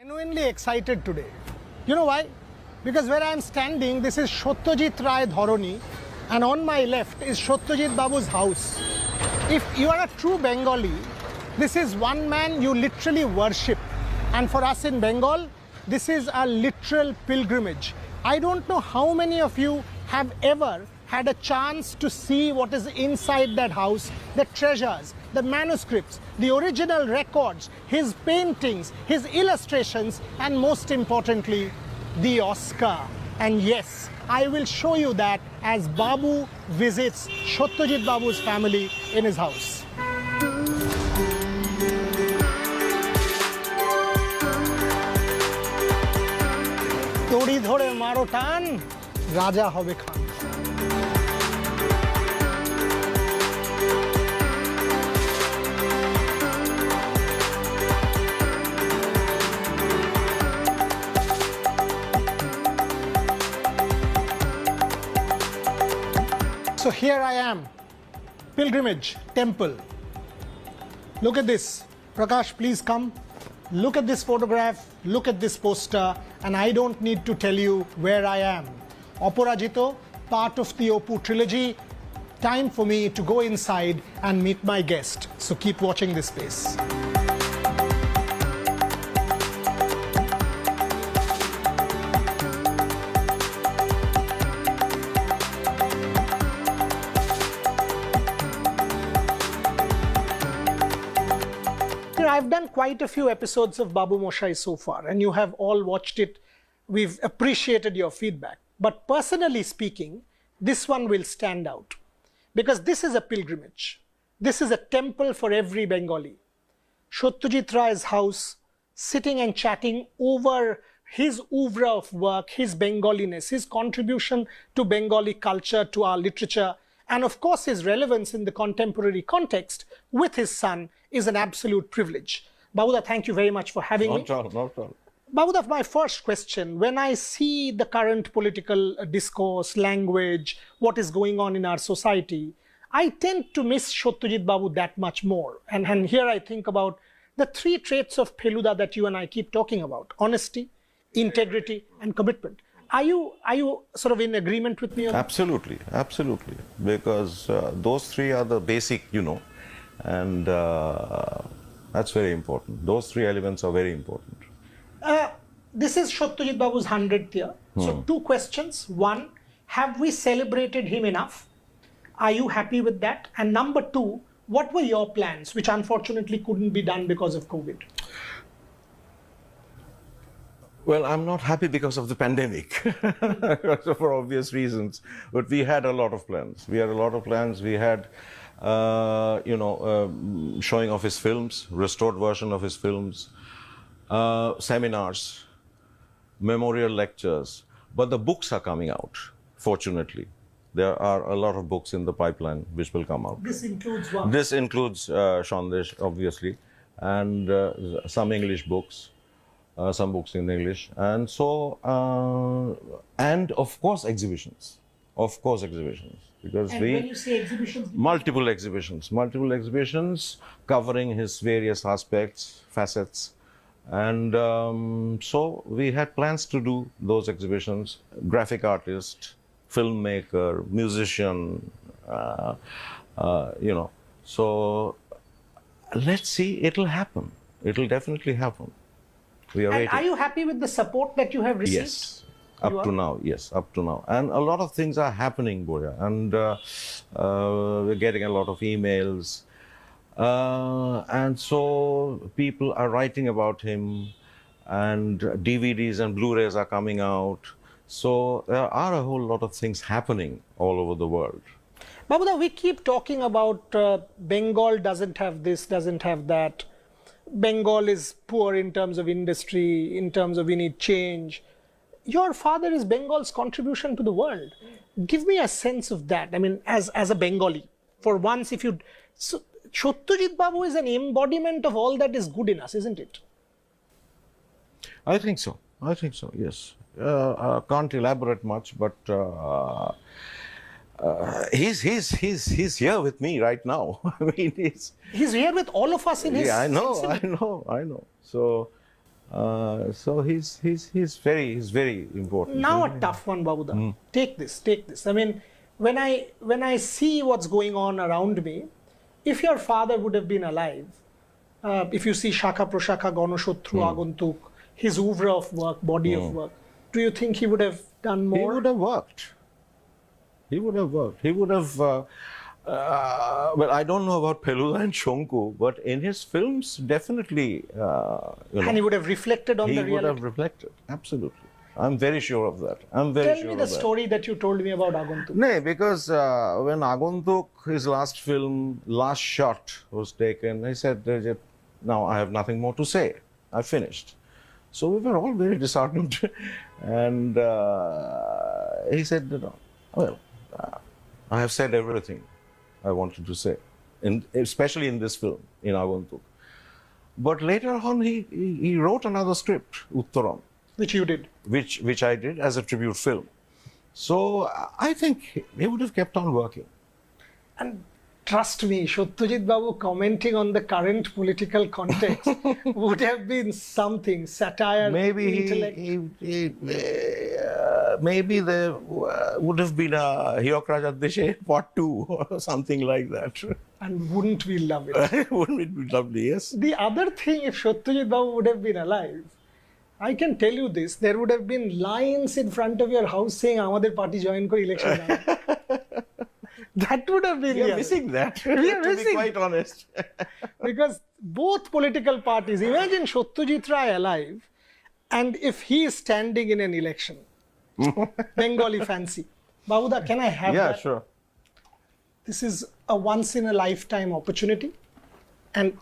Genuinely excited today. You know why? Because where I am standing, this is Satyajit Ray Dharoni, and on my left is Satyajit Babu's house. If you are a true Bengali, this is one man you literally worship. And for us in Bengal, this is a literal pilgrimage. I don't know how many of you have ever had a chance to see what is inside that house, the treasures, the manuscripts, the original records, his paintings, his illustrations, and most importantly, the Oscar. And yes, I will show you that as Babu visits Satyajit Babu's family in his house. Tori dhore maro tan, Raja hobe Khan. So here I am, pilgrimage, temple. Look at this. Prakash, please come. Look at this photograph, look at this poster, and I don't need to tell you where I am. Oporajito, part of the Opu trilogy. Time for me to go inside and meet my guest. So keep watching this space. I've done quite a few episodes of Babumoshai so far, and you have all watched it. We've appreciated your feedback. But personally speaking, this one will stand out because this is a pilgrimage. This is a temple for every Bengali. Satyajit Ray's house, sitting and chatting over his oeuvre of work, his Bengaliness, his contribution to Bengali culture, to our literature, and of course his relevance in the contemporary context with his son is an absolute privilege. Babuda, thank you very much for having me. No problem. Babuda, my first question, when I see the current political discourse, language, what is going on in our society, I tend to miss Satyajit Babu that much more. And here I think about the three traits of Feluda that you and I keep talking about: honesty, integrity, and commitment. Are you sort of in agreement with me on that? Absolutely. Because those three are the basic, and that's very important. Those three elements are very important. This is Satyajit Babu's 100th year. So two questions. One, have we celebrated him enough? Are you happy with that? And number two, what were your plans, which unfortunately couldn't be done because of COVID? Well, I'm not happy because of the pandemic, for obvious reasons. But we had a lot of plans. We had, showing of his films, restored version of his films, seminars, memorial lectures. But the books are coming out, fortunately. There are a lot of books in the pipeline which will come out. This includes what? This includes Sandesh, obviously, and some English books. Some books in English, and so, and of course exhibitions, because and when you say exhibitions, multiple exhibitions covering his various aspects, facets, and so we had plans to do those exhibitions. Graphic artist, filmmaker, musician, so let's see, it'll happen. It'll definitely happen. And are you happy with the support that you have received? Yes, up to now. And a lot of things are happening, Boria. And we're getting a lot of emails. And so people are writing about him, and DVDs and Blu-rays are coming out. So there are a whole lot of things happening all over the world. Babuda, we keep talking about Bengal doesn't have this, doesn't have that. Bengal is poor in terms of industry, in terms of we need change. Your father is Bengal's contribution to the world. Give me a sense of that. I mean, as a Bengali, for once, so Satyajit Babu is an embodiment of all that is good in us, isn't it? I think so, yes. I can't elaborate much, but he's here with me right now. I mean, he's here with all of us in his. Yeah, I know. So So he's very important. Now a tough one, Babuda. Take this. I mean, when I see what's going on around me, if your father would have been alive, if you see Shaka Proshaka, Ganoshottru, Aguntuk, his oeuvre of work, body of work, do you think he would have done more? He would have worked. He would have worked. He would have. Well, I don't know about Peluda and Shonku, but in his films, definitely. And he would have reflected on the reality. He would have reflected, absolutely. I'm very sure of that. I'm very Tell sure me of the that. story that you told me about Aguntuk. No, because when Aguntuk, his last film, last shot was taken, he said, now I have nothing more to say. I finished. So we were all very disheartened. And he said, well, I have said everything I wanted to say, especially in this film, in Aguntuk. But later on, he wrote another script, Uttaram. Which you did. Which I did as a tribute film. So I think he would have kept on working. And trust me, Satyajit Babu commenting on the current political context would have been something, satire, intellect. Maybe there would have been a Hirokraj Deshe Part 2 or something like that. And wouldn't we love it? Wouldn't it be lovely, yes? The other thing, if Satyajit Babu would have been alive, I can tell you this, there would have been lines in front of your house saying, Amader party join ko election. That would have been... We are missing that, to be quite honest. Because both political parties, imagine Satyajit Ray alive, and if he is standing in an election, Bengali fancy. Babuda, can I have that? Yeah, sure. This is a once-in-a-lifetime opportunity. And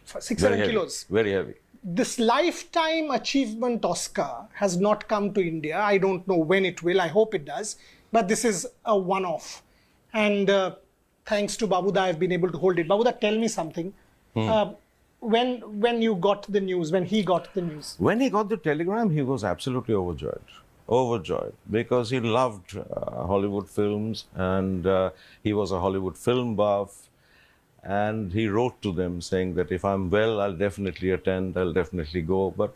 600 kilos. Very heavy. This lifetime achievement Oscar has not come to India. I don't know when it will. I hope it does. But this is a one-off. And thanks to Babuda, I've been able to hold it. Babuda, tell me something. When you got the news, when he got the news? When he got the telegram, he was absolutely overjoyed. Overjoyed. Because he loved Hollywood films and he was a Hollywood film buff. And he wrote to them saying that if I'm well, I'll definitely attend, I'll definitely go. But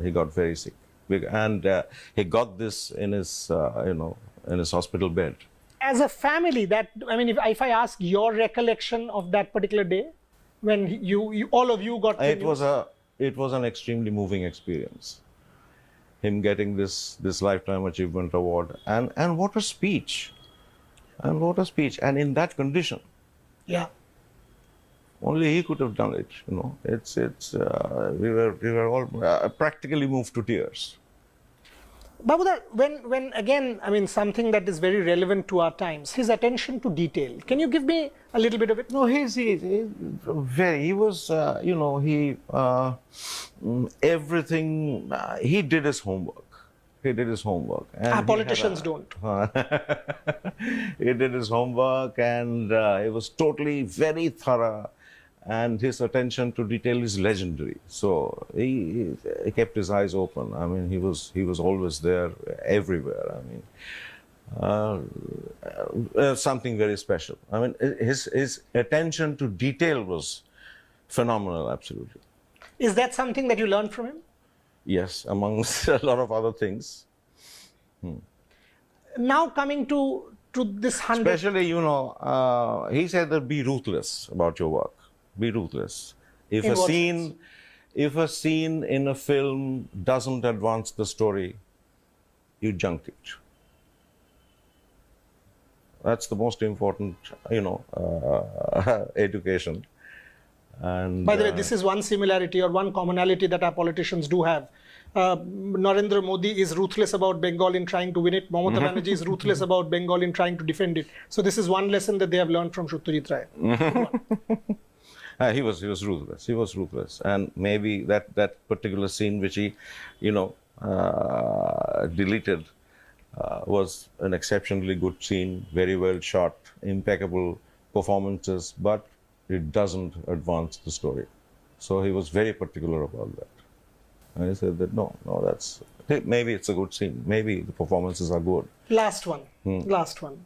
he got very sick. And he got this in his, in his hospital bed. As a family, if I ask your recollection of that particular day, when all of you got the news? It was an extremely moving experience. Him getting this Lifetime Achievement Award. And what a speech. And what a speech. And in that condition. Yeah. Only he could have done it, we were all practically moved to tears. Babuda, when again, something that is very relevant to our times, his attention to detail. Can you give me a little bit of it? No, he was, everything, he did his homework. He did his homework. And our politicians don't. He did his homework and he was totally very thorough. And his attention to detail is legendary. So he kept his eyes open. He was always there, everywhere. Something very special. His attention to detail was phenomenal, absolutely. Is that something that you learned from him? Yes, amongst a lot of other things. Now coming to this 100... Especially, he said that be ruthless about your work. Be ruthless. If a scene in a film doesn't advance the story, you junk it. That's the most important, education. And, by the way, this is one similarity or one commonality that our politicians do have. Narendra Modi is ruthless about Bengal in trying to win it. Mamata Banerjee is ruthless about Bengal in trying to defend it. So this is one lesson that they have learned from Satyajit Ray. He was ruthless. He was ruthless. And maybe that particular scene which he, deleted was an exceptionally good scene, very well shot, impeccable performances, but it doesn't advance the story. So he was very particular about that. And he said that, maybe it's a good scene. Maybe the performances are good. Last one. Last one.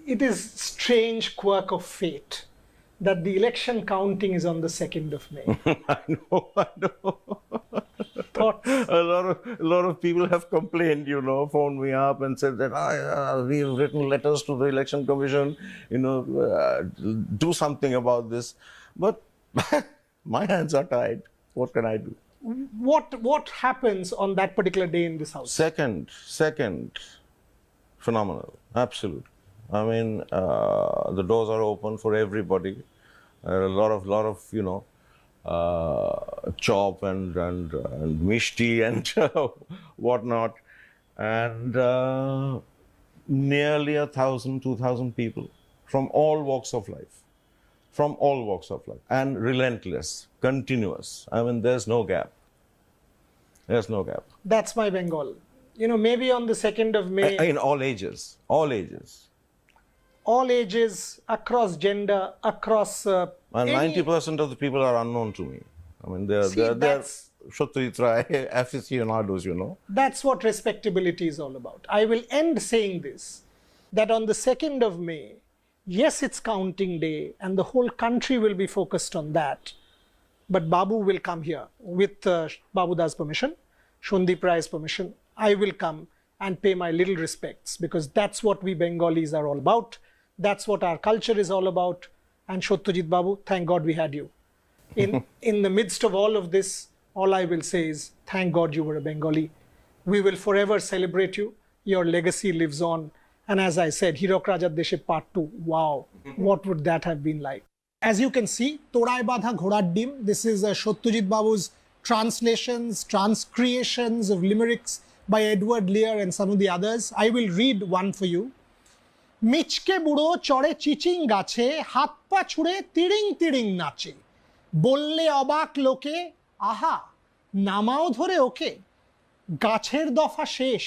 It is strange quirk of fate that the election counting is on the 2nd of May. I know. Thoughts? A lot of people have complained, phoned me up and said that we've written letters to the election commission, do something about this. But my hands are tied. What can I do? What happens on that particular day in this house? Second, phenomenal, absolute. I mean, the doors are open for everybody. A lot of chop and mishti and whatnot, and nearly 1,000, 2,000 people from all walks of life, and relentless, continuous. I mean, there's no gap. That's my Bengal. Maybe on the 2nd of May. In all ages. All ages, across gender, across. And 90% of the people are unknown to me. I mean, they're Satyajit Ray aficionados, That's what respectability is all about. I will end saying this, that on the 2nd of May, yes, it's counting day and the whole country will be focused on that. But Babu will come here with Babuda's permission, Sandip Ray's permission. I will come and pay my little respects, because that's what we Bengalis are all about. That's what our culture is all about. And Satyajit Babu, thank God we had you. In the midst of all of this, all I will say is, thank God you were a Bengali. We will forever celebrate you. Your legacy lives on. And as I said, Hirok Rajat Deshe Part 2, wow, what would that have been like? As you can see, Torai Badha Ghodar Dim, this is Satyajit Babu's translations, transcreations of limericks by Edward Lear and some of the others. I will read one for you. মিচকে বুড়ো চড়ে চিচিং গাছে হাত পা ছুঁড়ে তিড়িং তিড়িং নাচে বললে অবাক লোকে আহা নামাও ধরে ওকে গাছের দফা শেষ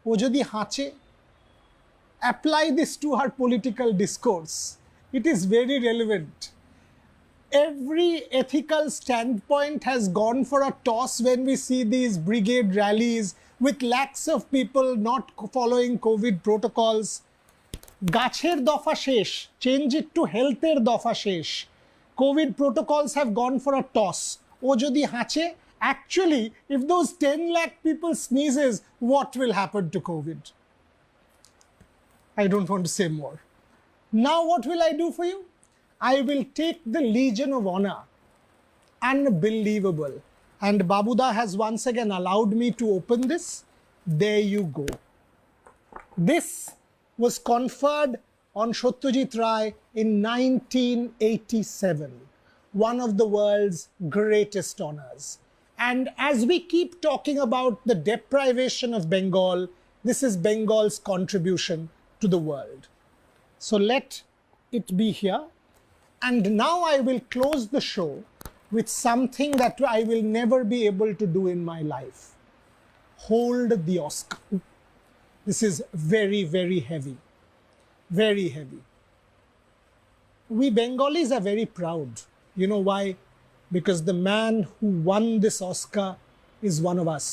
ও যদি হাঁচে apply this to our political discourse. It is very relevant. Every ethical standpoint has gone for a toss when we see these brigade rallies with lakhs of people not following COVID protocols. গাছের দফা শেষ, change it to healthের দফা শেষ. COVID protocols have gone for a toss. ও যদি হাঁচে, actually, if those 10 lakh people sneezes, what will happen to COVID? I don't want to say more. Now what will I do for you? I will take the Legion of Honor. Unbelievable. And Babuda has once again allowed me to open this. There you go. This was conferred on Satyajit Ray in 1987, one of the world's greatest honors. And as we keep talking about the deprivation of Bengal, this is Bengal's contribution to the world. So let it be here. And now I will close the show with something that I will never be able to do in my life. Hold the Oscar. This is very, very heavy. Very heavy. We Bengalis are very proud. You know why? Because the man who won this Oscar is one of us.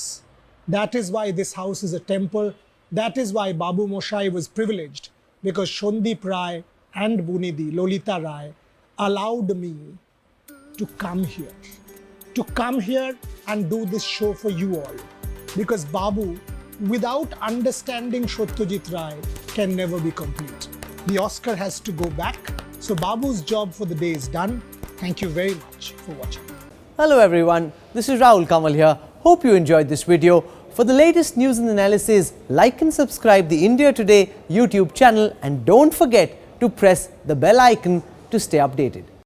That is why this house is a temple. That is why Babumoshai was privileged, because Sandip Ray and Bunidi, Lolita Ray, allowed me to come here and do this show for you all. Because Babu, without understanding Satyajit Ray, can never be complete. The Oscar has to go back. So Babu's job for the day is done. Thank you very much for watching. Hello everyone, this is Rahul Kamal here. Hope you enjoyed this video. For the latest news and analysis, like and subscribe the India Today YouTube channel, and don't forget to press the bell icon to stay updated.